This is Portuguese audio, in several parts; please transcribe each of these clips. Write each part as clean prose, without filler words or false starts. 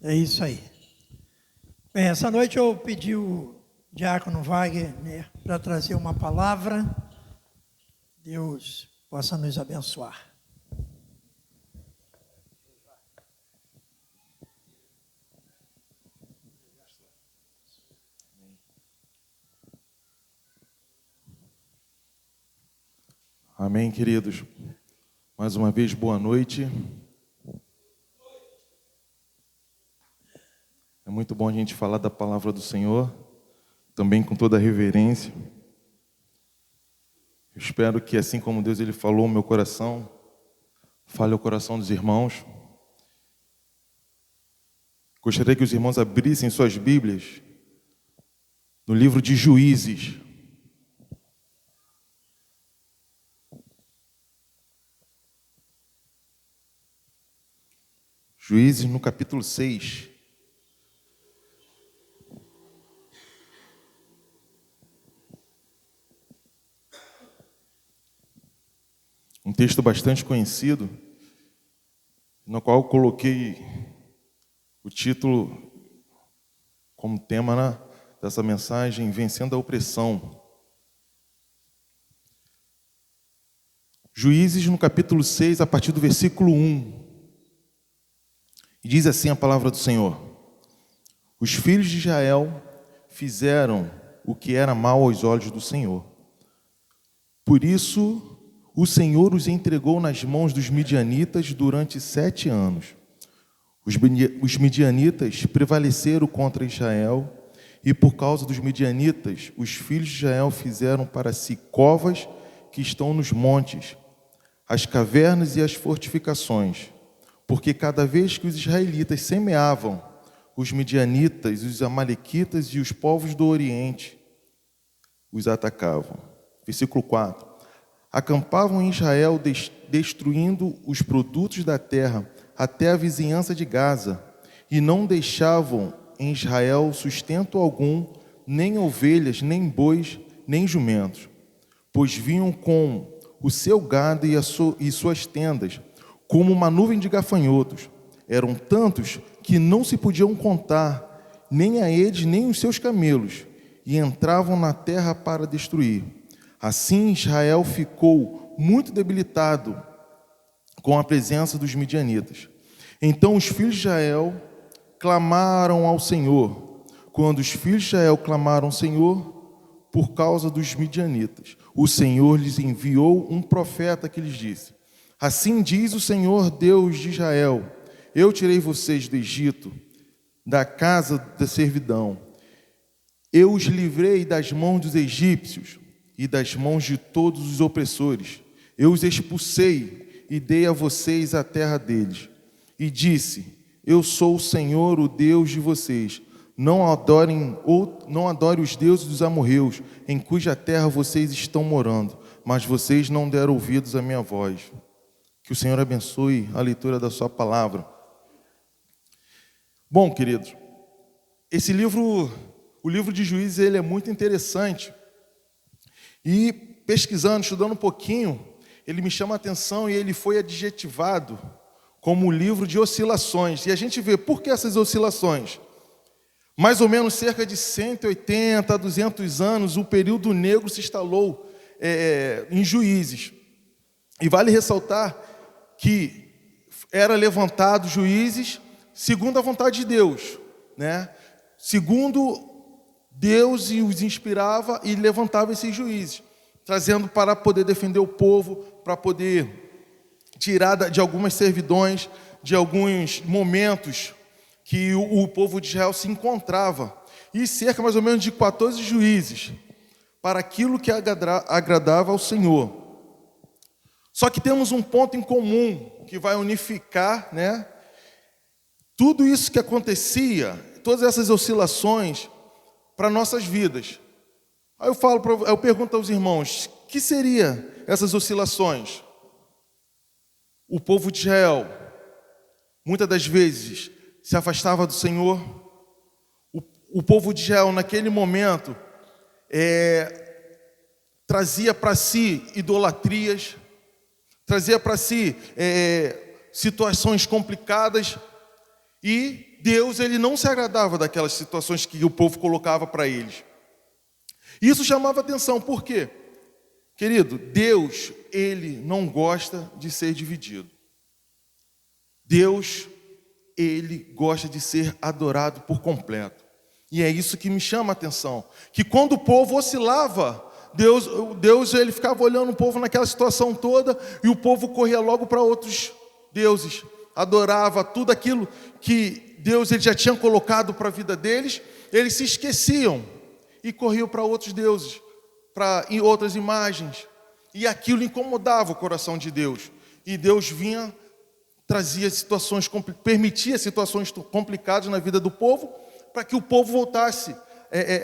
É isso aí. Bem, essa noite eu pedi o diácono Wagner para trazer uma palavra. Deus possa nos abençoar. Amém, queridos. Mais uma vez, boa noite. É muito bom a gente falar da palavra do Senhor, também com toda a reverência. Eu espero que, assim como Deus ele falou ao meu coração, fale ao coração dos irmãos. Gostaria que os irmãos abrissem suas Bíblias no livro de Juízes. Juízes no capítulo 6. Um texto bastante conhecido, no qual eu coloquei o título como tema dessa mensagem, Vencendo a Opressão. Juízes no capítulo 6, a partir do versículo 1. E diz assim a palavra do Senhor: Os filhos de Israel fizeram o que era mal aos olhos do Senhor. Por isso, o Senhor os entregou nas mãos dos midianitas durante 7 anos. Os midianitas prevaleceram contra Israel, e por causa dos midianitas, os filhos de Israel fizeram para si covas que estão nos montes, as cavernas e as fortificações, porque cada vez que os israelitas semeavam, os midianitas, os amalequitas e os povos do Oriente os atacavam. Versículo 4. Acampavam em Israel, destruindo os produtos da terra até a vizinhança de Gaza, e não deixavam em Israel sustento algum, nem ovelhas, nem bois, nem jumentos, pois vinham com o seu gado e suas tendas, como uma nuvem de gafanhotos. Eram tantos que não se podiam contar, nem a eles, nem os seus camelos, e entravam na terra para destruir. Assim Israel ficou muito debilitado com a presença dos midianitas. Então os filhos de Israel clamaram ao Senhor. Quando os filhos de Israel clamaram ao Senhor por causa dos midianitas, o Senhor lhes enviou um profeta que lhes disse: Assim diz o Senhor Deus de Israel: Eu tirei vocês do Egito, da casa da servidão. Eu os livrei das mãos dos egípcios e das mãos de todos os opressores. Eu os expulsei e dei a vocês a terra deles. E disse: Eu sou o Senhor, o Deus de vocês. Não adorem os deuses dos amorreus, em cuja terra vocês estão morando, mas vocês não deram ouvidos à minha voz. Que o Senhor abençoe a leitura da sua palavra. Bom, queridos, esse livro, o livro de Juízes, ele é muito interessante. E pesquisando, estudando um pouquinho, ele me chama a atenção e ele foi adjetivado como um livro de oscilações. E a gente vê, por que essas oscilações? Mais ou menos cerca de 180 a 200 anos, o período negro se instalou em Juízes. E vale ressaltar que era levantado juízes segundo a vontade de Deus, né? Segundo Deus os inspirava e levantava esses juízes, trazendo para poder defender o povo, para poder tirar de algumas servidões, de alguns momentos que o povo de Israel se encontrava. E cerca mais ou menos de 14 juízes, para aquilo que agradava ao Senhor. Só que temos um ponto em comum, que vai unificar, né, tudo isso que acontecia, todas essas oscilações, para nossas vidas. Aí eu pergunto aos irmãos: o que seriam essas oscilações? O povo de Israel, muitas das vezes, se afastava do Senhor. O povo de Israel, naquele momento, trazia para si idolatrias, trazia para si situações complicadas, e Deus, ele não se agradava daquelas situações que o povo colocava para eles. Isso chamava atenção, por quê? Querido, Deus, ele não gosta de ser dividido. Deus, ele gosta de ser adorado por completo. E é isso que me chama a atenção. Que quando o povo oscilava, Deus ele ficava olhando o povo naquela situação toda, e o povo corria logo para outros deuses. Adorava tudo aquilo que Deus ele já tinha colocado para a vida deles. Eles se esqueciam e corriam para outros deuses, para outras imagens. E aquilo incomodava o coração de Deus. E Deus vinha, trazia situações, permitia situações complicadas na vida do povo, para que o povo voltasse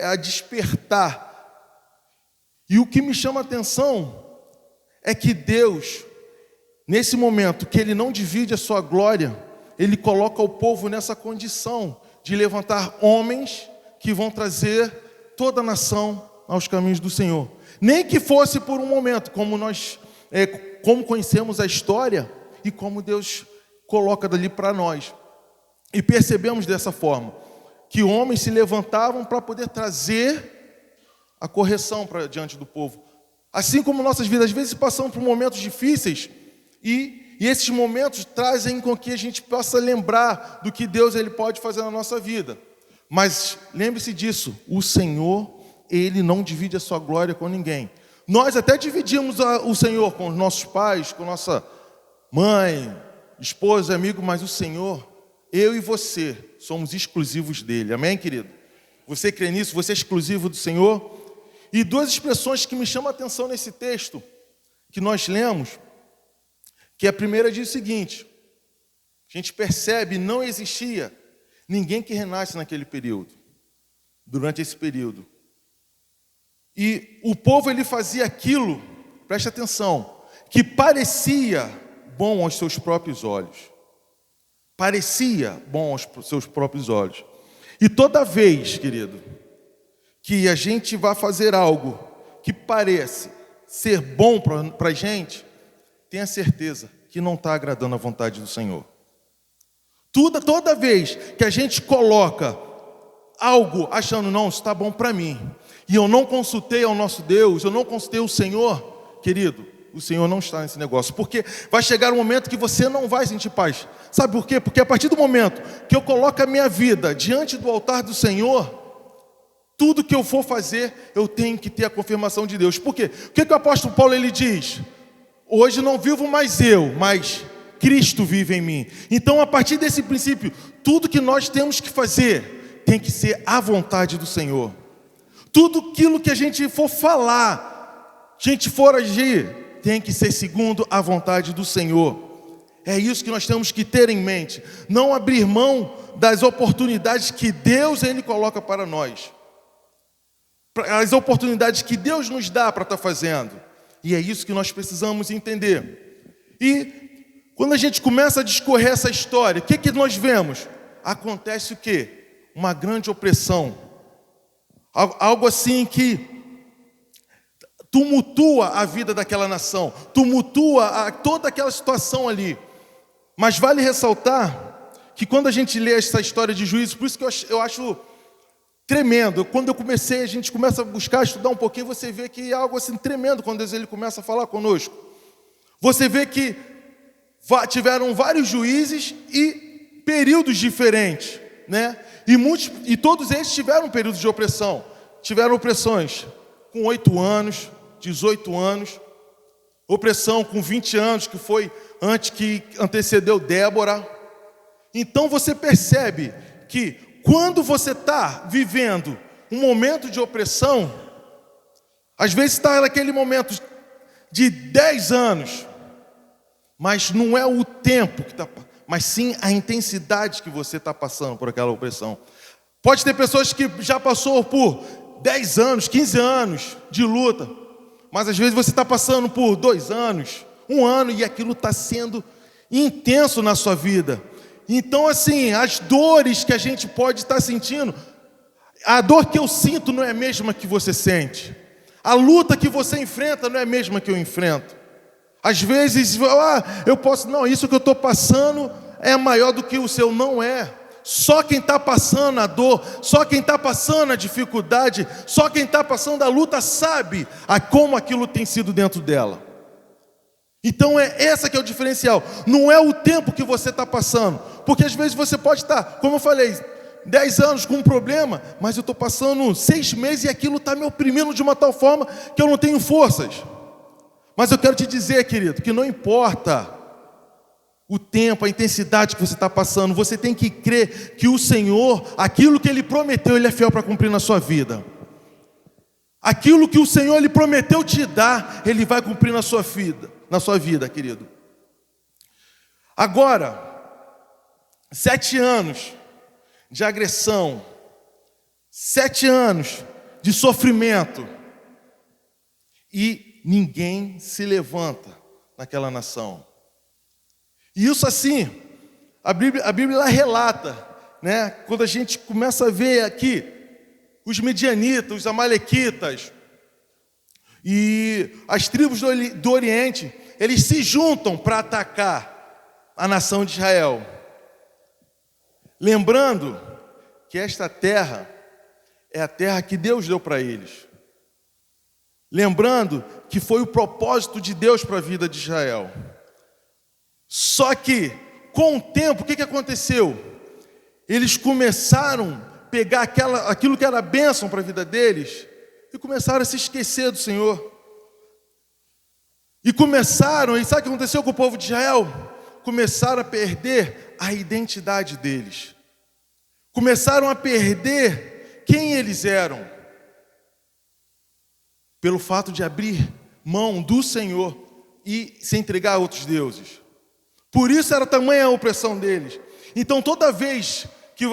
a despertar. E o que me chama a atenção é que Deus, nesse momento que Ele não divide a sua glória, Ele coloca o povo nessa condição de levantar homens que vão trazer toda a nação aos caminhos do Senhor. Nem que fosse por um momento, como conhecemos a história e como Deus coloca dali para nós. E percebemos dessa forma, que homens se levantavam para poder trazer a correção para diante do povo. Assim como nossas vidas, às vezes passamos por momentos difíceis, e esses momentos trazem com que a gente possa lembrar do que Deus ele pode fazer na nossa vida. Mas lembre-se disso, o Senhor, Ele não divide a sua glória com ninguém. Nós até dividimos o Senhor com os nossos pais, com nossa mãe, esposa, amigo, mas o Senhor, eu e você, somos exclusivos dEle. Amém, querido? Você crê nisso? Você é exclusivo do Senhor? E duas expressões que me chamam a atenção nesse texto, que nós lemos, que a primeira diz o seguinte: a gente percebe, não existia ninguém que renasce naquele período, durante esse período. E o povo ele fazia aquilo, preste atenção, que parecia bom aos seus próprios olhos. Parecia bom aos seus próprios olhos. E toda vez, querido, que a gente vai fazer algo que parece ser bom para a gente, tenha certeza que não está agradando a vontade do Senhor. Toda vez que a gente coloca algo achando, não, isso está bom para mim, e eu não consultei ao nosso Deus, eu não consultei o Senhor, querido, o Senhor não está nesse negócio, porque vai chegar um momento que você não vai sentir paz. Sabe por quê? Porque a partir do momento que eu coloco a minha vida diante do altar do Senhor, tudo que eu for fazer, eu tenho que ter a confirmação de Deus. Por quê? O que o apóstolo Paulo ele diz? Hoje não vivo mais eu, mas Cristo vive em mim. Então, a partir desse princípio, tudo que nós temos que fazer tem que ser a vontade do Senhor. Tudo aquilo que a gente for falar, a gente for agir, tem que ser segundo a vontade do Senhor. É isso que nós temos que ter em mente. Não abrir mão das oportunidades que Deus ele coloca para nós. As oportunidades que Deus nos dá para estar fazendo. E é isso que nós precisamos entender. E quando a gente começa a discorrer essa história, o que nós vemos? Acontece o quê? Uma grande opressão. Algo assim que tumultua a vida daquela nação, tumultua toda aquela situação ali. Mas vale ressaltar que quando a gente lê essa história de Juízes, por isso que eu acho tremendo. Quando eu comecei, a gente começa a buscar, estudar um pouquinho, você vê que é algo assim tremendo quando Deus ele começa a falar conosco. Você vê que tiveram vários juízes e períodos diferentes, né? E todos eles tiveram períodos de opressão. Tiveram opressões com 8 anos, 18 anos, opressão com 20 anos, que foi antes que antecedeu Débora. Então você percebe que quando você está vivendo um momento de opressão, às vezes está naquele momento de 10 anos, mas não é o tempo que está, mas sim a intensidade que você está passando por aquela opressão. Pode ter pessoas que já passou por 10 anos, 15 anos de luta, mas às vezes você está passando por 2 anos, 1 ano, e aquilo está sendo intenso na sua vida. Então, assim, as dores que a gente pode estar sentindo, a dor que eu sinto não é a mesma que você sente. A luta que você enfrenta não é a mesma que eu enfrento. Às vezes, eu posso, não, isso que eu estou passando é maior do que o seu. Não é. Só quem está passando a dor, só quem está passando a dificuldade, só quem está passando a luta sabe como aquilo tem sido dentro dela. Então essa que é o diferencial. Não é o tempo que você está passando, porque às vezes você pode estar, como eu falei, 10 anos com um problema, mas eu estou passando 6 meses e aquilo está me oprimindo de uma tal forma que eu não tenho forças. Mas eu quero te dizer, querido, que não importa o tempo, a intensidade que você está passando, você tem que crer que o Senhor, aquilo que Ele prometeu, Ele é fiel para cumprir na sua vida. Aquilo que o Senhor Ele prometeu te dar, Ele vai cumprir na sua vida, querido. Agora, 7 anos de agressão, 7 anos de sofrimento, e ninguém se levanta naquela nação. E isso assim, a Bíblia lá relata, né? Quando a gente começa a ver aqui os medianitas, os amalequitas e as tribos do Oriente, eles se juntam para atacar a nação de Israel. Lembrando que esta terra é a terra que Deus deu para eles. Lembrando que foi o propósito de Deus para a vida de Israel. Só que, com o tempo, o que aconteceu? Eles começaram a pegar aquilo que era bênção para a vida deles e começaram a se esquecer do Senhor. E sabe o que aconteceu com o povo de Israel? Começaram a perder a identidade deles. Começaram a perder quem eles eram. Pelo fato de abrir mão do Senhor e se entregar a outros deuses. Por isso era tamanha a opressão deles. Então toda vez que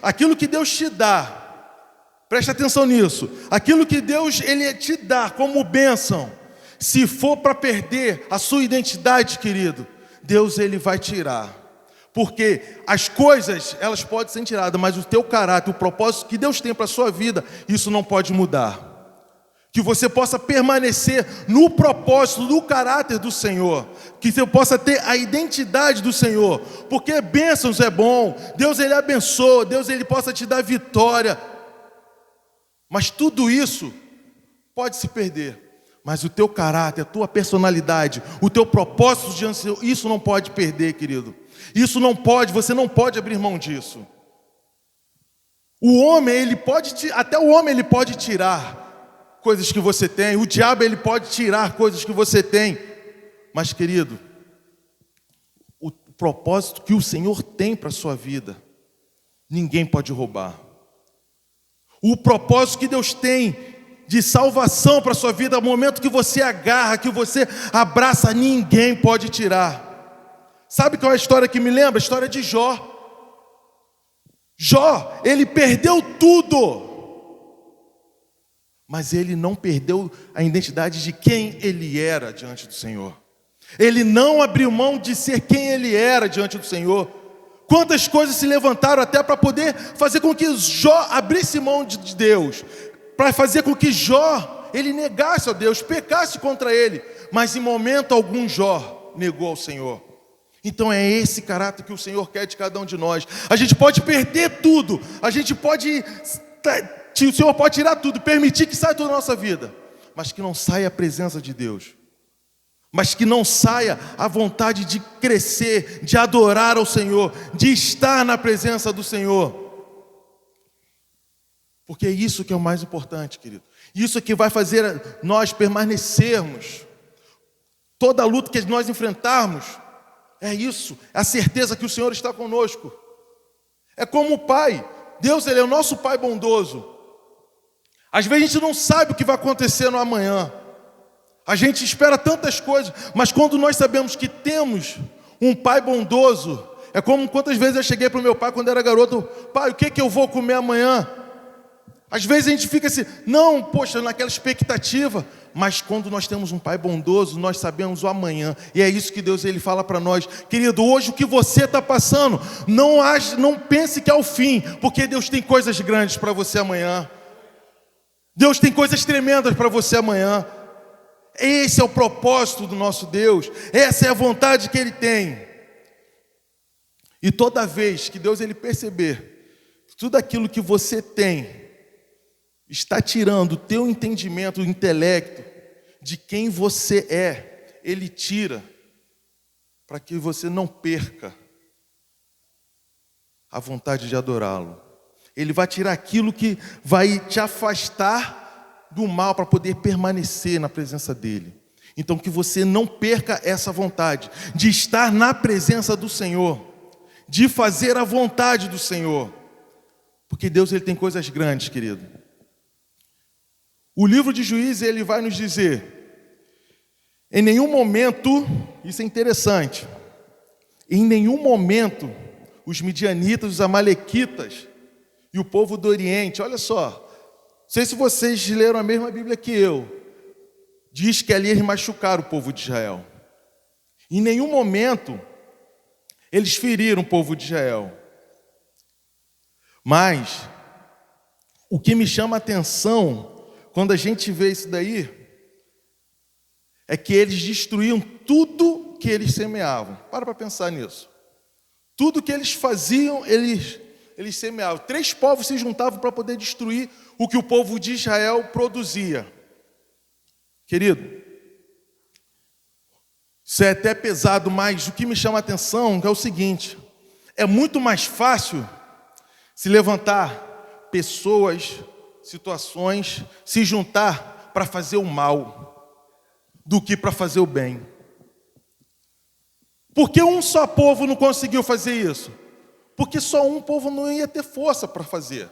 aquilo que Deus te dá, preste atenção nisso, aquilo que Deus Ele te dá como bênção, se for para perder a sua identidade, querido, Deus Ele vai tirar. Porque as coisas, elas podem ser tiradas, mas o teu caráter, o propósito que Deus tem para a sua vida, isso não pode mudar. Que você possa permanecer no propósito, no caráter do Senhor. Que você possa ter a identidade do Senhor. Porque bênçãos é bom. Deus Ele abençoa. Deus Ele possa te dar vitória. Mas tudo isso pode se perder. Mas o teu caráter, a tua personalidade, o teu propósito diante do Senhor, isso não pode perder, querido. Isso não pode, você não pode abrir mão disso. Até o homem ele pode tirar coisas que você tem, o diabo ele pode tirar coisas que você tem, mas querido, o propósito que o Senhor tem para a sua vida, ninguém pode roubar. O propósito que Deus tem de salvação para a sua vida, no momento que você agarra, que você abraça, ninguém pode tirar. Sabe qual é a história que me lembra? A história de Jó. Jó, ele perdeu tudo, mas ele não perdeu a identidade de quem ele era diante do Senhor. Ele não abriu mão de ser quem ele era diante do Senhor. Quantas coisas se levantaram até para poder fazer com que Jó abrisse mão de Deus, para fazer com que Jó, ele negasse a Deus, pecasse contra ele, mas em momento algum Jó negou ao Senhor. Então é esse caráter que o Senhor quer de cada um de nós. A gente pode perder tudo, o Senhor pode tirar tudo, permitir que saia tudo da nossa vida, mas que não saia a presença de Deus, mas que não saia a vontade de crescer, de adorar ao Senhor, de estar na presença do Senhor. Porque é isso que é o mais importante, querido. Isso que vai fazer nós permanecermos. Toda a luta que nós enfrentarmos, é isso, é a certeza que o Senhor está conosco. É como o Pai. Deus, Ele é o nosso Pai bondoso. Às vezes a gente não sabe o que vai acontecer no amanhã. A gente espera tantas coisas, mas quando nós sabemos que temos um Pai bondoso, é como quantas vezes eu cheguei para o meu pai quando era garoto: pai, o que eu vou comer amanhã? Às vezes a gente fica assim, não, poxa, naquela expectativa, mas quando nós temos um Pai bondoso, nós sabemos o amanhã, e é isso que Deus Ele fala para nós. Querido, hoje o que você está passando, não pense que é o fim, porque Deus tem coisas grandes para você amanhã. Deus tem coisas tremendas para você amanhã. Esse é o propósito do nosso Deus, essa é a vontade que Ele tem. E toda vez que Deus ele perceber que tudo aquilo que você tem está tirando o teu entendimento, o intelecto de quem você é, Ele tira para que você não perca a vontade de adorá-lo. Ele vai tirar aquilo que vai te afastar do mal para poder permanecer na presença dEle. Então que você não perca essa vontade de estar na presença do Senhor, de fazer a vontade do Senhor. Porque Deus ele tem coisas grandes, querido. O livro de Juízes ele vai nos dizer, em nenhum momento, isso é interessante, em nenhum momento os midianitas, os amalequitas e o povo do Oriente, olha só, não sei se vocês leram a mesma Bíblia que eu, diz que ali eles machucaram o povo de Israel. Em nenhum momento eles feriram o povo de Israel. Mas o que me chama a atenção quando a gente vê isso daí é que eles destruíam tudo que eles semeavam. Para pensar nisso. Tudo que eles faziam, eles semeavam. 3 povos se juntavam para poder destruir o que o povo de Israel produzia. Querido, isso é até pesado, mas o que me chama a atenção é o seguinte: é muito mais fácil se levantar pessoas, situações, se juntar para fazer o mal do que para fazer o bem. Por que um só povo não conseguiu fazer isso? Porque só um povo não ia ter força para fazer.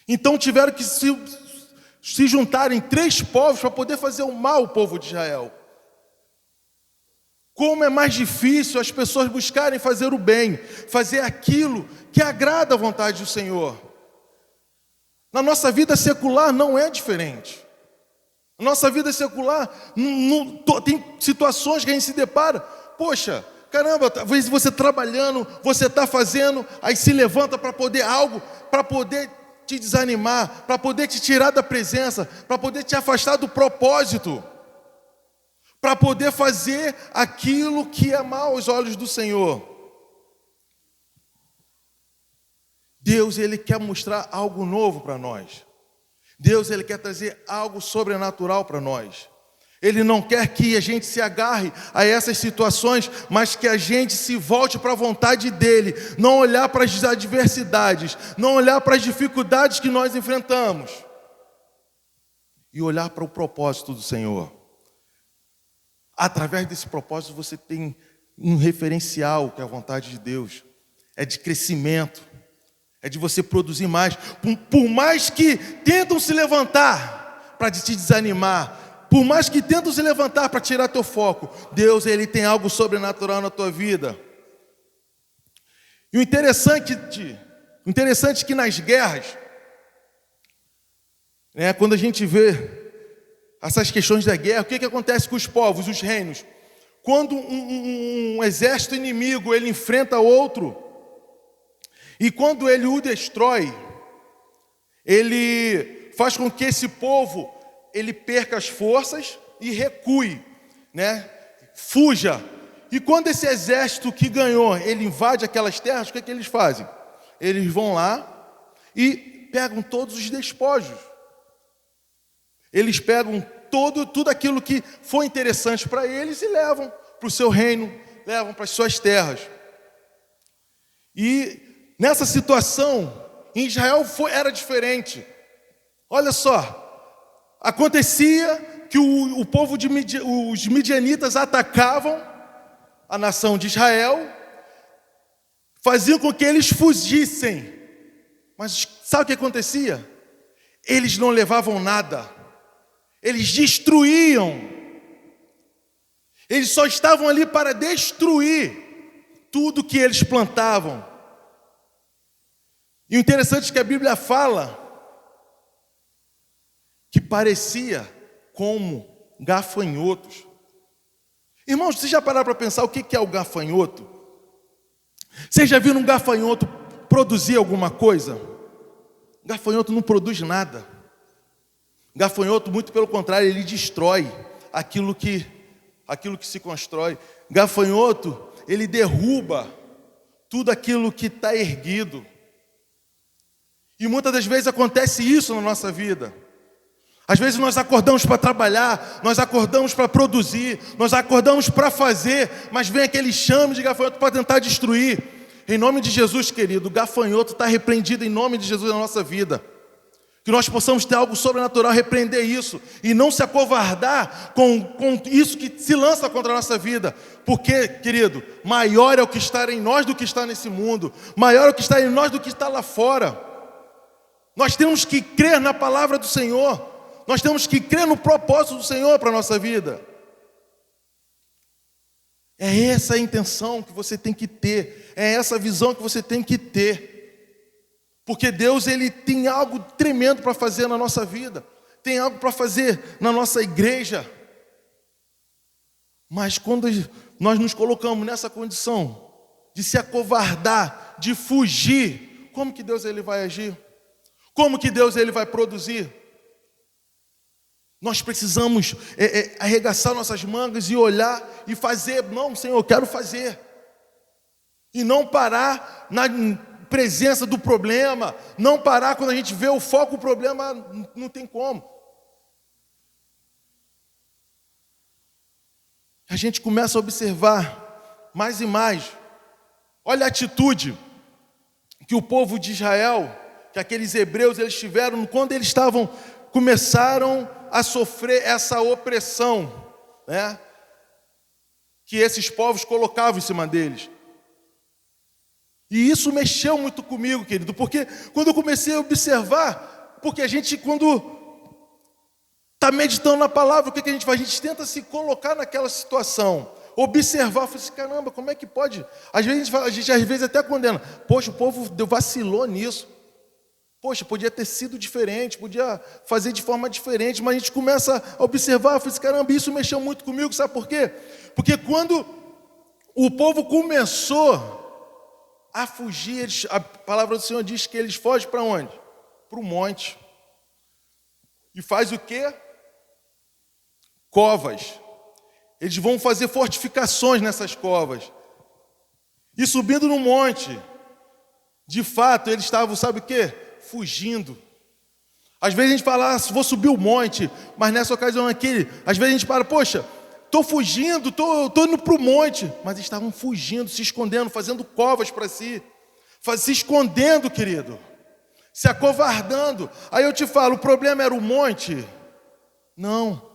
Então tiveram que se juntarem 3 povos para poder fazer o mal ao povo de Israel. Como é mais difícil as pessoas buscarem fazer o bem, fazer aquilo que agrada a vontade do Senhor. Na nossa vida secular não é diferente. Na nossa vida secular tem situações que a gente se depara. Poxa, caramba, talvez você trabalhando, você está fazendo, aí se levanta para poder algo, para poder te desanimar, para poder te tirar da presença, para poder te afastar do propósito, para poder fazer aquilo que é mal aos olhos do Senhor. Deus, Ele quer mostrar algo novo para nós. Deus, Ele quer trazer algo sobrenatural para nós. Ele não quer que a gente se agarre a essas situações, mas que a gente se volte para a vontade dEle. Não olhar para as adversidades, não olhar para as dificuldades que nós enfrentamos. E olhar para o propósito do Senhor. Através desse propósito você tem um referencial, que é a vontade de Deus. É de crescimento. É de você produzir mais. Por mais que tentam se levantar para te desanimar, por mais que tentam se levantar para tirar teu foco, Deus, Ele tem algo sobrenatural na tua vida. E o interessante é que nas guerras, quando a gente vê essas questões da guerra, o que acontece com os povos, os reinos? Quando um exército inimigo, ele enfrenta outro, e quando ele o destrói, ele faz com que esse povo ele perca as forças e recue, fuja. E quando esse exército que ganhou, ele invade aquelas terras, o que eles fazem? Eles vão lá e pegam todos os despojos. Eles pegam tudo aquilo que foi interessante para eles e levam para o seu reino, levam para as suas terras. E nessa situação, em Israel era diferente. Olha só. Acontecia que o povo os midianitas atacavam a nação de Israel, faziam com que eles fugissem. Mas sabe o que acontecia? Eles não levavam nada. Eles destruíam. Eles só estavam ali para destruir tudo que eles plantavam. E o interessante é que a Bíblia fala que parecia como gafanhotos. Irmãos, vocês já pararam para pensar o que é o gafanhoto? Vocês já viram um gafanhoto produzir alguma coisa? Gafanhoto não produz nada. Gafanhoto, muito pelo contrário, ele destrói aquilo que se constrói. Gafanhoto, ele derruba tudo aquilo que está erguido. E muitas das vezes acontece isso na nossa vida. Às vezes nós acordamos para trabalhar, nós acordamos para produzir, nós acordamos para fazer, mas vem aquele chame de gafanhoto para tentar destruir. Em nome de Jesus, querido, o gafanhoto está repreendido em nome de Jesus na nossa vida. Que nós possamos ter algo sobrenatural, repreender isso e não se acovardar com isso que se lança contra a nossa vida. Porque, querido, maior é o que está em nós do que está nesse mundo, maior é o que está em nós do que está lá fora. Nós temos que crer na palavra do Senhor, nós temos que crer no propósito do Senhor para a nossa vida. É essa a intenção que você tem que ter, é essa visão que você tem que ter. Porque Deus, Ele tem algo tremendo para fazer na nossa vida. Tem algo para fazer na nossa igreja. Mas quando nós nos colocamos nessa condição de se acovardar, de fugir, como que Deus Ele vai agir? Como que Deus Ele vai produzir? Nós precisamos arregaçar nossas mangas e olhar e fazer. Não, Senhor, eu quero fazer. E não parar na presença do problema, não parar quando a gente vê o foco, o problema não tem como. A gente começa a observar mais e mais. Olha a atitude que o povo de Israel, que aqueles hebreus eles tiveram quando eles começaram a sofrer essa opressão, né, que esses povos colocavam em cima deles. E isso mexeu muito comigo, querido, porque quando eu comecei a observar, porque a gente quando está meditando na palavra, o que a gente faz? A gente tenta se colocar naquela situação, observar, falar assim, caramba, como é que pode? Às vezes a gente às vezes até condena, poxa, o povo vacilou nisso, poxa, podia ter sido diferente, podia fazer de forma diferente, mas a gente começa a observar, fala assim, caramba, isso mexeu muito comigo, sabe por quê? Porque quando o povo começou a fugir, a palavra do Senhor diz que eles fogem para onde? Para o monte. E faz o quê? Covas. Eles vão fazer fortificações nessas covas. E subindo no monte, de fato, eles estavam, sabe o quê? Fugindo. Às vezes a gente fala, vou subir o monte, mas nessa ocasião aqui, às vezes a gente fala, poxa, estou fugindo, estou indo para o monte. Mas eles estavam fugindo, se escondendo, fazendo covas para si. Se escondendo, querido. Se acovardando. Aí eu te falo, o problema era o monte? Não.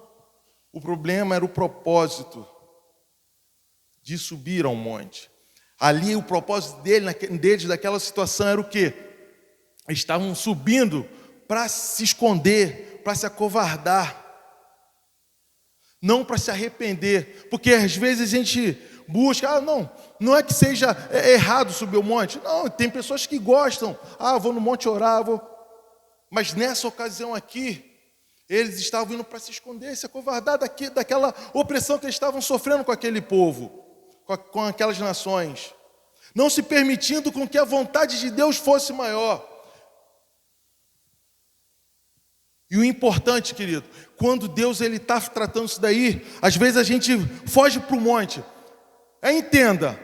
O problema era o propósito de subir ao monte. Ali o propósito deles daquela situação era o quê? Eles estavam subindo para se esconder, para se acovardar. Não para se arrepender, porque às vezes a gente busca, não é que seja errado subir o monte, não, tem pessoas que gostam, vou no monte orar, mas nessa ocasião aqui, eles estavam indo para se esconder, se acovardar daquela opressão que eles estavam sofrendo com aquele povo, com aquelas nações, não se permitindo com que a vontade de Deus fosse maior. E o importante, querido, quando Deus está tratando isso daí, às vezes a gente foge para o monte. Entenda,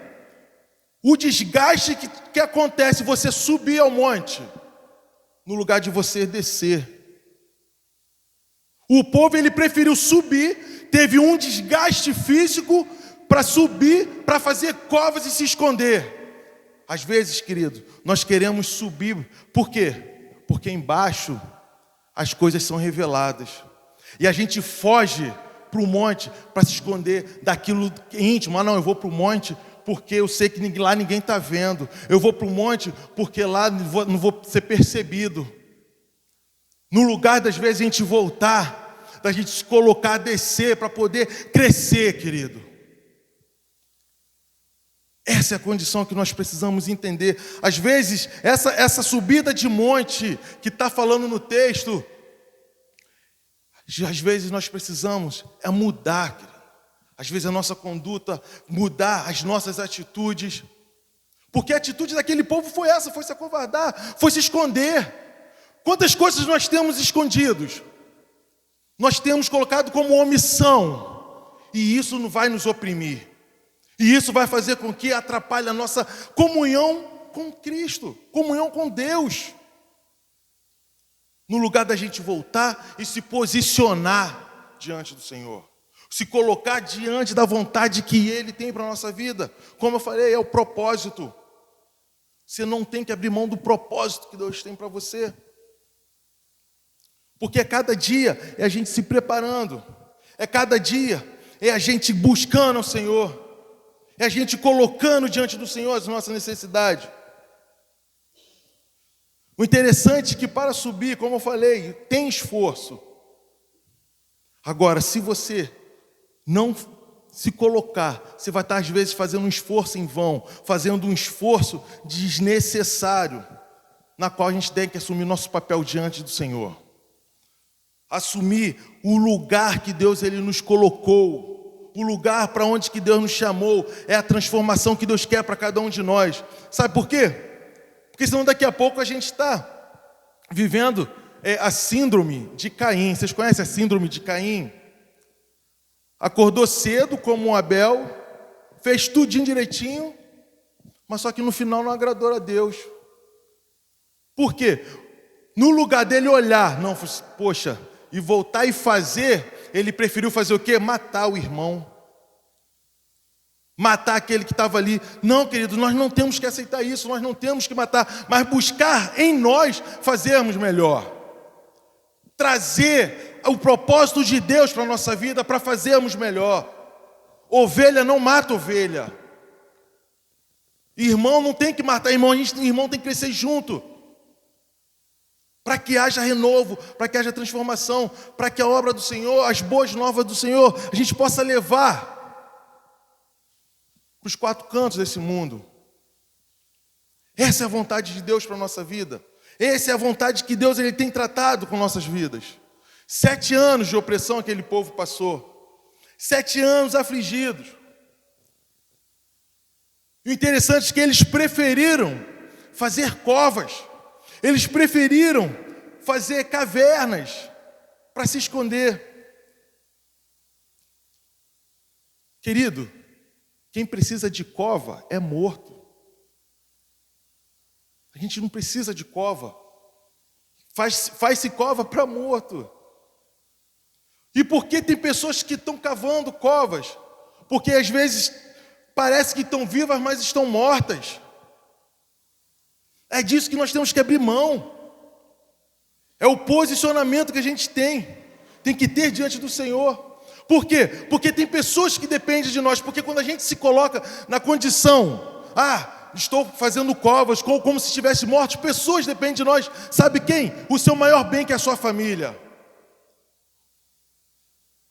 o desgaste que acontece você subir ao monte, no lugar de você descer. O povo, ele preferiu subir, teve um desgaste físico para subir, para fazer covas e se esconder. Às vezes, querido, nós queremos subir, por quê? Porque embaixo as coisas são reveladas. E a gente foge para o monte para se esconder daquilo íntimo. Não, eu vou para o monte porque eu sei que lá ninguém está vendo. Eu vou para o monte porque lá não vou ser percebido. No lugar das vezes a gente voltar, da gente se colocar, descer para poder crescer, querido. Essa é a condição que nós precisamos entender. Às vezes, essa subida de monte que está falando no texto, às vezes nós precisamos mudar, querido. Às vezes a nossa conduta, mudar as nossas atitudes. Porque a atitude daquele povo foi essa, foi se acovardar, foi se esconder. Quantas coisas nós temos escondidos? Nós temos colocado como omissão. E isso não vai nos oprimir. E isso vai fazer com que atrapalhe a nossa comunhão com Cristo, comunhão com Deus. No lugar da gente voltar e se posicionar diante do Senhor. Se colocar diante da vontade que Ele tem para a nossa vida. Como eu falei, é o propósito. Você não tem que abrir mão do propósito que Deus tem para você. Porque cada dia é a gente se preparando. É cada dia é a gente buscando o Senhor. É a gente colocando diante do Senhor as nossas necessidades. O interessante é que para subir, como eu falei, tem esforço. Agora, se você não se colocar, você vai estar às vezes fazendo um esforço em vão, fazendo um esforço desnecessário, na qual a gente tem que assumir nosso papel diante do Senhor. Assumir o lugar que Deus ele nos colocou, o lugar para onde que Deus nos chamou, é a transformação que Deus quer para cada um de nós. Sabe por quê? Porque senão daqui a pouco a gente está vivendo a síndrome de Caim. Vocês conhecem a síndrome de Caim? Acordou cedo como Abel, fez tudinho direitinho, mas só que no final não agradou a Deus. Por quê? No lugar dele olhar, não, poxa, e voltar e fazer, ele preferiu fazer o quê? Matar o irmão. Matar aquele que estava ali. Não, querido, nós não temos que aceitar isso, nós não temos que matar, mas buscar em nós fazermos melhor. Trazer o propósito de Deus para a nossa vida, para fazermos melhor. Ovelha não mata ovelha. Irmão não tem que matar irmão, irmão tem que crescer junto. Para que haja renovo, para que haja transformação, para que a obra do Senhor, as boas novas do Senhor, a gente possa levar para os quatro cantos desse mundo. Essa é a vontade de Deus para a nossa vida. Essa é a vontade que Deus ele tem tratado com nossas vidas. 7 anos de opressão aquele povo passou. 7 anos afligidos. E o interessante é que eles preferiram fazer covas. Eles preferiram fazer cavernas para se esconder. Querido, quem precisa de cova é morto. A gente não precisa de cova. Faz-se cova para morto. E por que tem pessoas que estão cavando covas? Porque às vezes parece que estão vivas, mas estão mortas. É disso que nós temos que abrir mão. É o posicionamento que a gente tem que ter diante do Senhor. Por quê? Porque tem pessoas que dependem de nós. Porque quando a gente se coloca na condição, estou fazendo covas, como se estivesse morto, pessoas dependem de nós. Sabe quem? O seu maior bem, que é a sua família.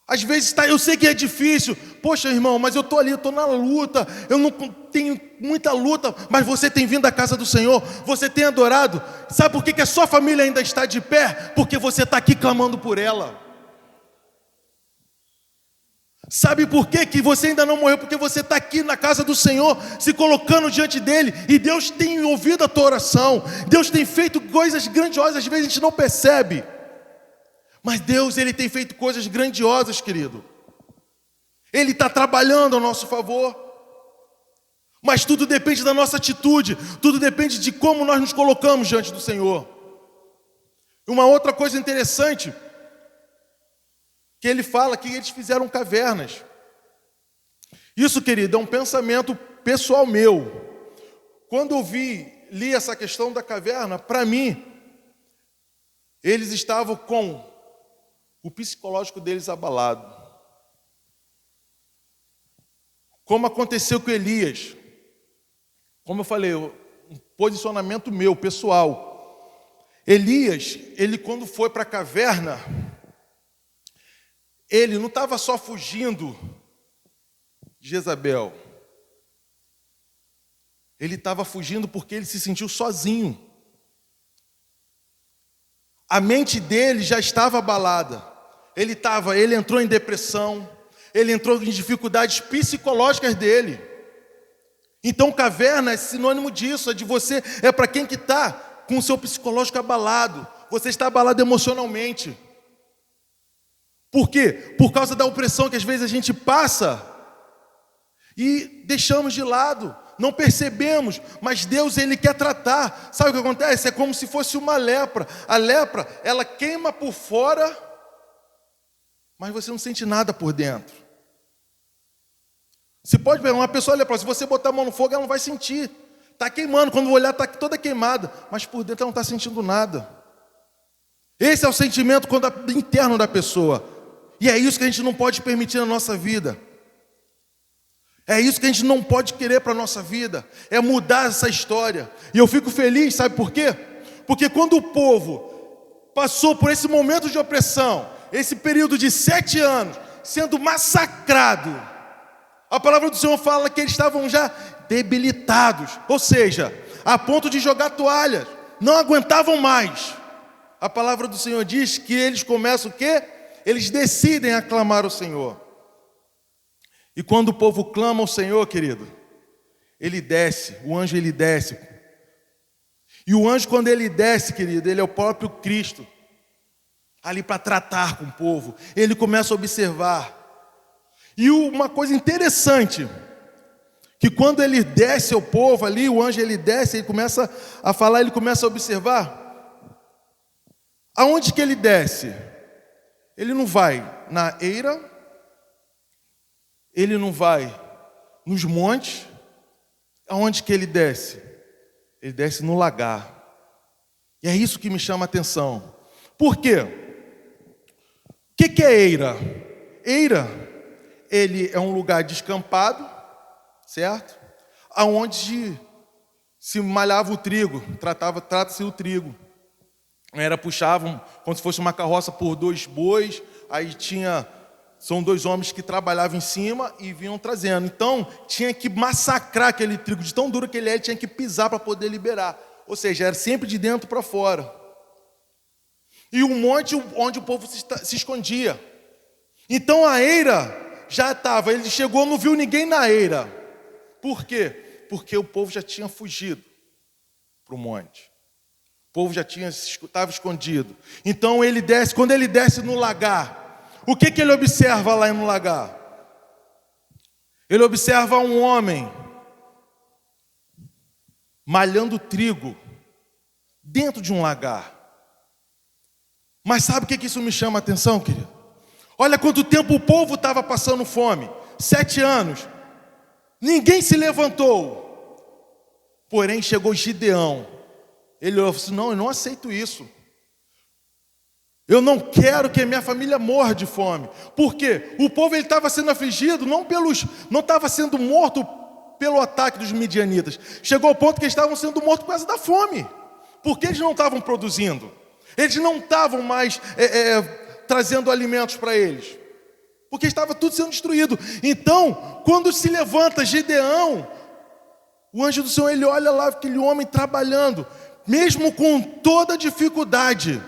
Às vezes eu sei que é difícil. Poxa, irmão, mas eu estou ali, eu estou na luta. Eu não tenho muita luta, mas você tem vindo à casa do Senhor. Você tem adorado. Sabe por que a sua família ainda está de pé? Porque você está aqui clamando por ela. Sabe por que você ainda não morreu? Porque você está aqui na casa do Senhor, se colocando diante dEle. E Deus tem ouvido a tua oração. Deus tem feito coisas grandiosas. Às vezes a gente não percebe. Mas Deus, Ele tem feito coisas grandiosas, querido. Ele está trabalhando ao nosso favor. Mas tudo depende da nossa atitude. Tudo depende de como nós nos colocamos diante do Senhor. Uma outra coisa interessante, que Ele fala que eles fizeram cavernas. Isso, querido, é um pensamento pessoal meu. Quando eu li essa questão da caverna, para mim, eles estavam com o psicológico deles abalado. Como aconteceu com Elias. Como eu falei, um posicionamento meu, pessoal. Elias, ele quando foi para a caverna, ele não estava só fugindo de Jezabel. Ele estava fugindo porque ele se sentiu sozinho. A mente dele já estava abalada. Ele entrou em depressão. Ele entrou em dificuldades psicológicas dele. Então caverna é sinônimo disso. É para quem que está com o seu psicológico abalado. Você está abalado emocionalmente. Por quê? Por causa da opressão que às vezes a gente passa. e deixamos de lado, não percebemos, mas Deus, Ele quer tratar. Sabe o que acontece? É como se fosse uma lepra. A lepra, ela queima por fora, mas você não sente nada por dentro. Você pode pegar uma pessoa leprosa, se você botar a mão no fogo, ela não vai sentir. Está queimando, quando olhar está toda queimada, mas por dentro ela não está sentindo nada. Esse é o sentimento interno da pessoa. E é isso que a gente não pode permitir na nossa vida. É isso que a gente não pode querer para a nossa vida. É mudar essa história. E eu fico feliz, sabe por quê? Porque quando o povo passou por esse momento de opressão, esse período de 7 anos, sendo massacrado, a palavra do Senhor fala que eles estavam já debilitados. Ou seja, a ponto de jogar toalhas. Não aguentavam mais. A palavra do Senhor diz que eles começam o quê? Eles decidem aclamar o Senhor. E quando o povo clama ao Senhor, querido, ele desce, o anjo ele desce. E o anjo, quando ele desce, querido, ele é o próprio Cristo, ali para tratar com o povo. Ele começa a observar. E uma coisa interessante, que quando ele desce ao povo ali, o anjo ele desce, ele começa a falar, ele começa a observar. Aonde que ele desce? Ele não vai na eira, ele não vai nos montes. Aonde que ele desce? Ele desce no lagar. E é isso que me chama a atenção. Por quê? O que é eira? Eira, ele é um lugar descampado, certo? Aonde se malhava o trigo, trata-se o trigo. Puxavam como se fosse uma carroça por 2 bois, aí são 2 homens que trabalhavam em cima e vinham trazendo. Então, tinha que massacrar aquele trigo, de tão duro que ele tinha que pisar para poder liberar. Ou seja, era sempre de dentro para fora. E um monte onde o povo se escondia. Então, a eira já estava, ele chegou, não viu ninguém na eira. Por quê? Porque o povo já tinha fugido para o monte. O povo já estava escondido. Então, ele desce, quando ele desce no lagar, o que ele observa lá no lagar? Ele observa um homem malhando trigo dentro de um lagar. Mas sabe o que isso me chama a atenção, querido? Olha quanto tempo o povo estava passando fome. 7 anos. Ninguém se levantou. Porém, chegou Gideão. Ele falou assim, não, eu não aceito isso. Eu não quero que a minha família morra de fome. Por quê? O povo estava sendo afligido, não estava sendo morto pelo ataque dos midianitas. Chegou ao ponto que eles estavam sendo mortos por causa da fome. Porque eles não estavam produzindo. Eles não estavam mais trazendo alimentos para eles. Porque estava tudo sendo destruído. Então, quando se levanta Gideão, o anjo do Senhor, ele olha lá aquele homem trabalhando, mesmo com toda a dificuldade.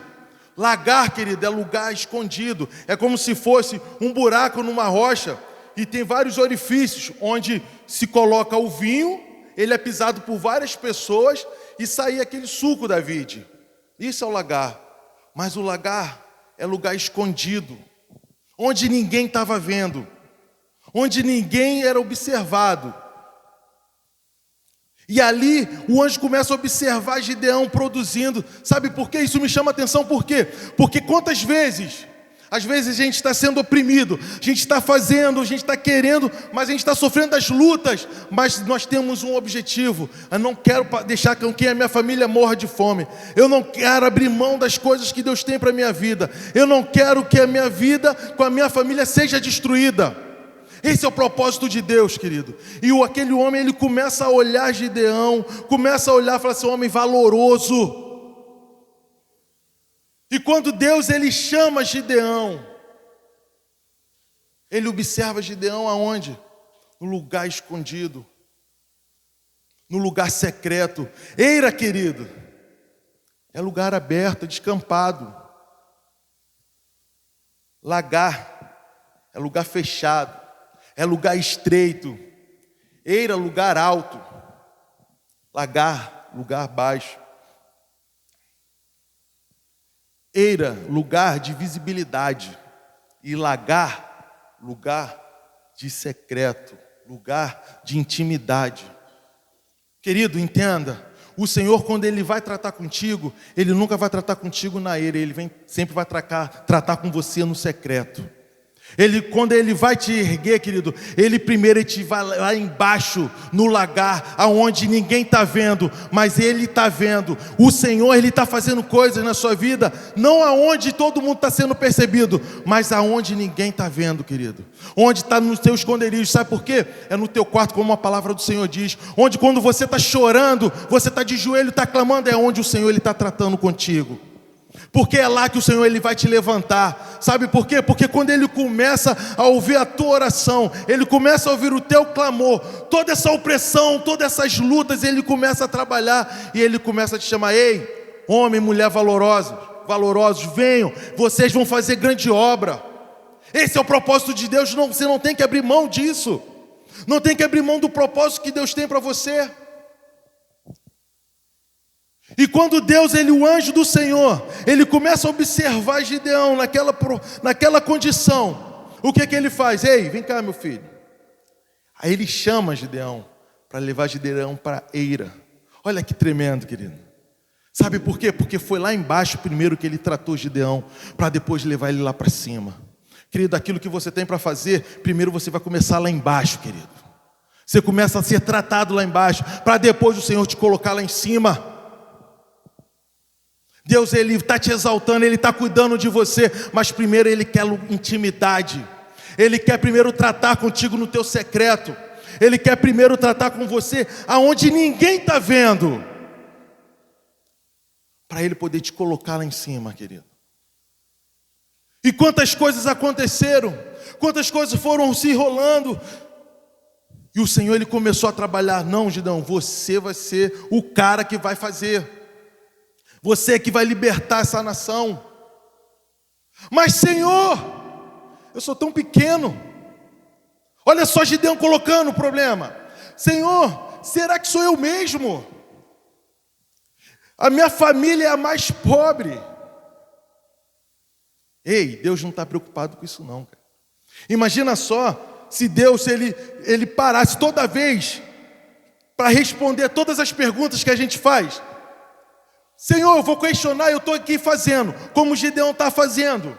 Lagar, querido, é lugar escondido. É como se fosse um buraco numa rocha e tem vários orifícios onde se coloca o vinho, ele é pisado por várias pessoas e sai aquele suco da vide. Isso é o lagar. Mas o lagar é lugar escondido, onde ninguém estava vendo, onde ninguém era observado. E ali o anjo começa a observar Gideão produzindo. Sabe por quê? Isso me chama a atenção, por quê? Porque quantas vezes, às vezes a gente está sendo oprimido, a gente está fazendo, a gente está querendo, mas a gente está sofrendo as lutas, mas nós temos um objetivo. Eu não quero deixar com que a minha família morra de fome. Eu não quero abrir mão das coisas que Deus tem para a minha vida. Eu não quero que a minha vida com a minha família seja destruída. Esse é o propósito de Deus, querido. E aquele homem, ele começa a olhar Gideão, começa a olhar e fala assim, homem valoroso. E quando Deus, ele chama Gideão, ele observa Gideão aonde? No lugar escondido, no lugar secreto. Eira, querido, é lugar aberto, descampado. Lagar é lugar fechado. É lugar estreito. Eira, lugar alto. Lagar, lugar baixo. Eira, lugar de visibilidade. E lagar, lugar de secreto. lugar de intimidade. Querido, entenda, o Senhor, quando Ele vai tratar contigo, Ele nunca vai tratar contigo na era, sempre vai tratar com você no secreto. Quando Ele vai te erguer, querido, Ele primeiro te vai lá embaixo, no lagar, aonde ninguém está vendo, mas Ele está vendo. O Senhor, Ele está fazendo coisas na sua vida, não aonde todo mundo está sendo percebido, mas aonde ninguém está vendo, querido. Onde está nos teus esconderijos, sabe por quê? É no teu quarto, como a palavra do Senhor diz. Onde quando você está chorando, você está de joelho, está clamando, é onde o Senhor Ele está tratando contigo. Porque é lá que o Senhor Ele vai te levantar. Sabe por quê? Porque quando Ele começa a ouvir a tua oração, Ele começa a ouvir o teu clamor, toda essa opressão, todas essas lutas, Ele começa a trabalhar e Ele começa a te chamar: ei, homem, mulher valorosos, venham, vocês vão fazer grande obra. Esse é o propósito de Deus. Você não tem que abrir mão disso. Não tem que abrir mão do propósito que Deus tem para você. E quando Deus, o anjo do Senhor, ele começa a observar Gideão naquela condição, o que ele faz? Ei, vem cá, meu filho. Aí ele chama Gideão para levar Gideão para Eira. Olha que tremendo, querido. Sabe por quê? Porque foi lá embaixo primeiro que ele tratou Gideão, para depois levar ele lá para cima. Querido, aquilo que você tem para fazer, primeiro você vai começar lá embaixo, querido. Você começa a ser tratado lá embaixo, para depois o Senhor te colocar lá em cima. Deus, Ele está te exaltando, Ele está cuidando de você, mas primeiro Ele quer intimidade. Ele quer primeiro tratar contigo no teu secreto. Ele quer primeiro tratar com você aonde ninguém está vendo, para Ele poder te colocar lá em cima, querido. E quantas coisas aconteceram, quantas coisas foram se enrolando, e o Senhor, Ele começou a trabalhar. Não, Gideão, você vai ser o cara que vai fazer. Você que vai libertar essa nação. Mas, Senhor, eu sou tão pequeno. Olha só Gideão colocando o problema. Senhor, será que sou eu mesmo? A minha família é a mais pobre. Ei, Deus não está preocupado com isso não, cara. Imagina só se Deus, ele parasse toda vez para responder todas as perguntas que a gente faz. Senhor, eu vou questionar, eu estou aqui fazendo, como Gideão está fazendo.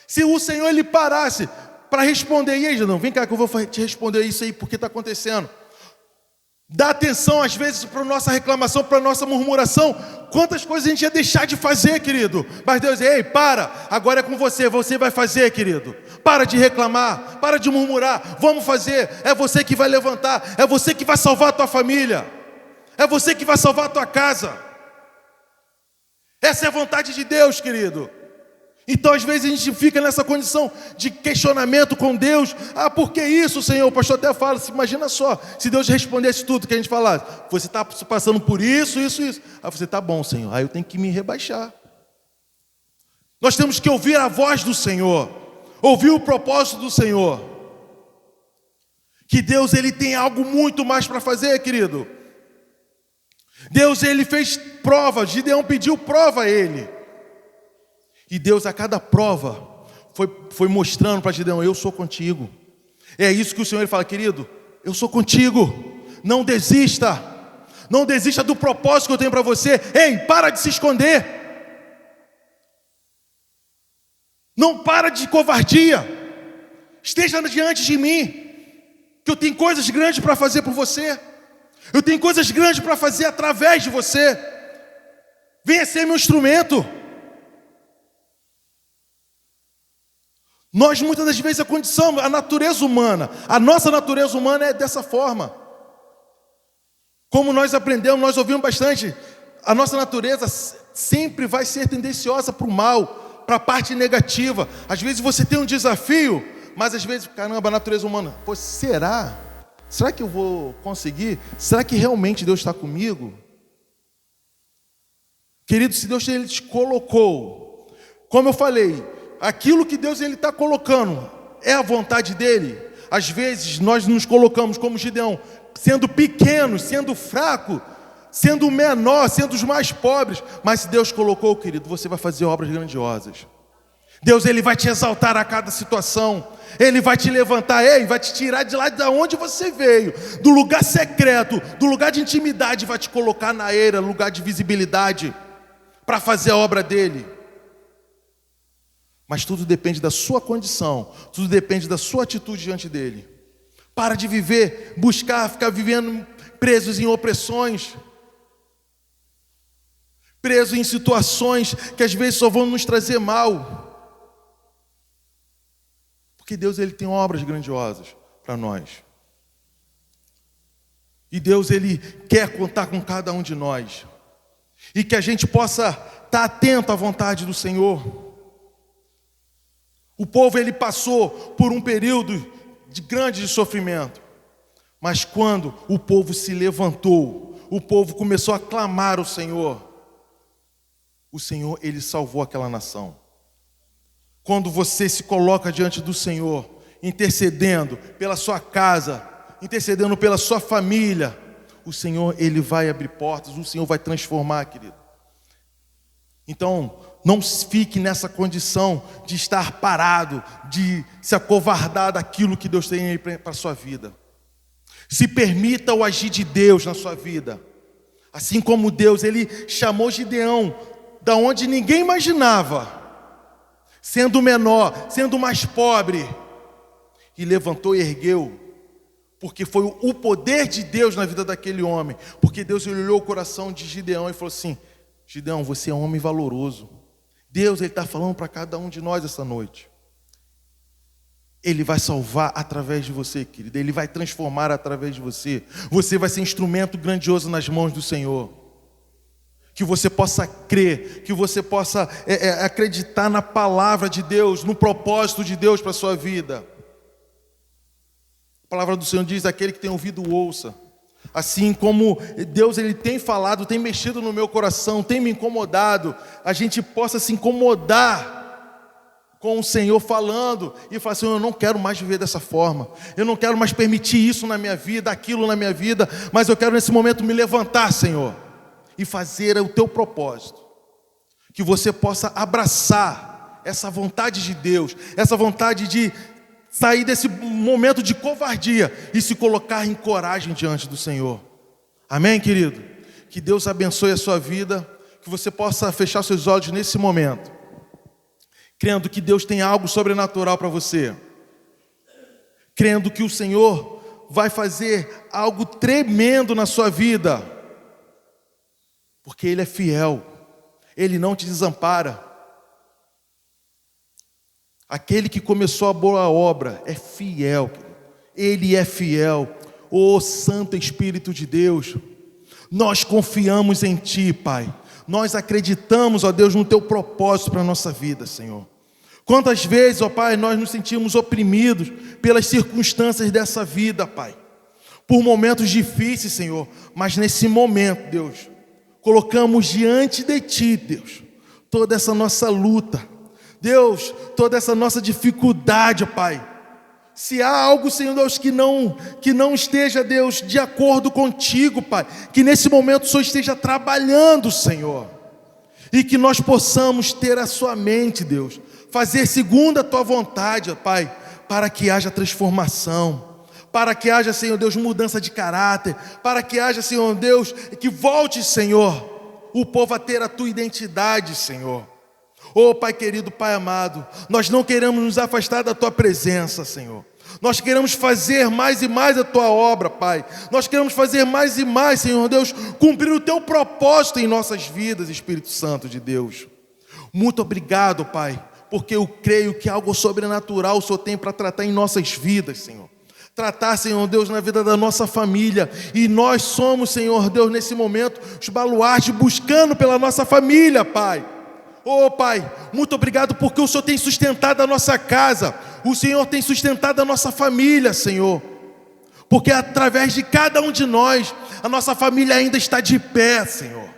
Se o Senhor, Ele parasse para responder: e aí, Gideão, vem cá que eu vou te responder isso aí, porque está acontecendo. Dá atenção às vezes para a nossa reclamação, para a nossa murmuração. Quantas coisas a gente ia deixar de fazer, querido. Mas Deus, ei, para, agora é com você, você vai fazer, querido. Para de reclamar, para de murmurar, vamos fazer. É você que vai levantar, é você que vai salvar a tua família, é você que vai salvar a tua casa. Essa é a vontade de Deus, querido. Então às vezes a gente fica nessa condição de questionamento com Deus. Ah, por que isso, Senhor? O pastor até fala, imagina só, se Deus respondesse tudo que a gente falasse: você está passando por isso. Aí você: tá bom, Senhor, aí eu tenho que me rebaixar. Nós temos que ouvir a voz do Senhor, ouvir o propósito do Senhor. Que Deus, Ele tem algo muito mais para fazer, querido. Deus, Ele fez prova. Gideão pediu prova a Ele. E Deus, a cada prova, foi mostrando para Gideão: eu sou contigo. É isso que o Senhor, Ele fala: querido, eu sou contigo. Não desista. Não desista do propósito que eu tenho para você. Ei, para de se esconder. Não para de covardia. Esteja diante de mim, que eu tenho coisas grandes para fazer por você. Eu tenho coisas grandes para fazer através de você. Venha ser meu instrumento. Nós muitas das vezes a natureza humana, a nossa natureza humana é dessa forma. Como nós aprendemos, nós ouvimos bastante, a nossa natureza sempre vai ser tendenciosa para o mal, para a parte negativa. Às vezes você tem um desafio, mas às vezes, caramba, a natureza humana, pô, será que eu vou conseguir? Será que realmente Deus está comigo? Querido, se Deus, Ele te colocou, como eu falei, aquilo que Deus, Ele está colocando é a vontade dEle. Às vezes nós nos colocamos como Gideão, sendo pequenos, sendo fraco, sendo menor, sendo os mais pobres. Mas se Deus colocou, querido, você vai fazer obras grandiosas. Deus, Ele vai te exaltar a cada situação. Ele vai te levantar, vai te tirar de lá de onde você veio, do lugar secreto, do lugar de intimidade, vai te colocar na era, lugar de visibilidade, para fazer a obra dEle. Mas tudo depende da sua condição, tudo depende da sua atitude diante dEle. Para de viver, ficar vivendo presos em opressões, presos em situações que às vezes só vão nos trazer mal. Porque Deus, Ele tem obras grandiosas para nós. E Deus, Ele quer contar com cada um de nós. E que a gente possa estar atento à vontade do Senhor. O povo, ele passou por um período de grande sofrimento. Mas quando o povo se levantou, o povo começou a clamar ao Senhor, o Senhor, Ele salvou aquela nação. Quando você se coloca diante do Senhor, intercedendo pela sua casa, intercedendo pela sua família, o Senhor, Ele vai abrir portas, o Senhor vai transformar, querido. Então, não fique nessa condição de estar parado, de se acovardar daquilo que Deus tem para a sua vida. Se permita o agir de Deus na sua vida. Assim como Deus, Ele chamou Gideão, da onde ninguém imaginava, sendo menor, sendo mais pobre, e levantou e ergueu, porque foi o poder de Deus na vida daquele homem, porque Deus olhou o coração de Gideão e falou assim: Gideão, você é um homem valoroso. Deus, Ele está falando para cada um de nós essa noite. Ele vai salvar através de você, querido. Ele vai transformar através de você. Você vai ser instrumento grandioso nas mãos do Senhor. Que você possa crer, que você possa acreditar na palavra de Deus, no propósito de Deus para a sua vida. A palavra do Senhor diz: aquele que tem ouvido, ouça. Assim como Deus, Ele tem falado, tem mexido no meu coração, tem me incomodado, a gente possa se incomodar com o Senhor falando e falar assim: eu não quero mais viver dessa forma, eu não quero mais permitir isso na minha vida, aquilo na minha vida, mas eu quero nesse momento me levantar, Senhor, e fazer o teu propósito. Que você possa abraçar essa vontade de Deus, essa vontade de sair desse momento de covardia e se colocar em coragem diante do Senhor. Amém, querido? Que Deus abençoe a sua vida, que você possa fechar seus olhos nesse momento, crendo que Deus tem algo sobrenatural para você, crendo que o Senhor vai fazer algo tremendo na sua vida, porque Ele é fiel, Ele não te desampara. Aquele que começou a boa obra é fiel, Ele é fiel. Ó Santo Espírito de Deus, nós confiamos em Ti, Pai. Nós acreditamos, ó Deus, no Teu propósito para a nossa vida, Senhor. Quantas vezes, ó Pai, nós nos sentimos oprimidos pelas circunstâncias dessa vida, Pai, por momentos difíceis, Senhor, mas nesse momento, Deus, colocamos diante de Ti, Deus, toda essa nossa luta, Deus, toda essa nossa dificuldade, Pai. Se há algo, Senhor Deus, que não esteja, Deus, de acordo contigo, Pai, que nesse momento o Senhor esteja trabalhando, Senhor, e que nós possamos ter a sua mente, Deus, fazer segundo a tua vontade, Pai, para que haja transformação, para que haja, Senhor Deus, mudança de caráter, para que haja, Senhor Deus, que volte, Senhor, o povo a ter a tua identidade, Senhor. Oh Pai querido, Pai amado, nós não queremos nos afastar da tua presença, Senhor. Nós queremos fazer mais e mais a tua obra, Pai. Nós queremos fazer mais e mais, Senhor Deus, cumprir o teu propósito em nossas vidas, Espírito Santo de Deus. Muito obrigado, Pai, porque eu creio que algo sobrenatural o Senhor tem para tratar em nossas vidas, Senhor. Tratar, Senhor Deus, na vida da nossa família. E nós somos, Senhor Deus, nesse momento, os baluartes buscando pela nossa família, Pai. Oh Pai, muito obrigado porque o Senhor tem sustentado a nossa casa, o Senhor tem sustentado a nossa família, Senhor, porque através de cada um de nós, a nossa família ainda está de pé, Senhor.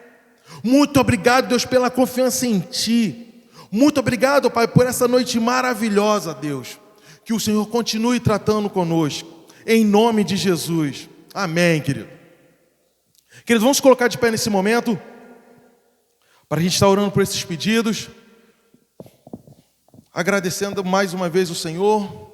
Muito obrigado, Deus, pela confiança em Ti. Muito obrigado, Pai, por essa noite maravilhosa, Deus. Que o Senhor continue tratando conosco, em nome de Jesus. Amém, querido. Queridos, vamos colocar de pé nesse momento, para a gente estar orando por esses pedidos. agradecendo mais uma vez o Senhor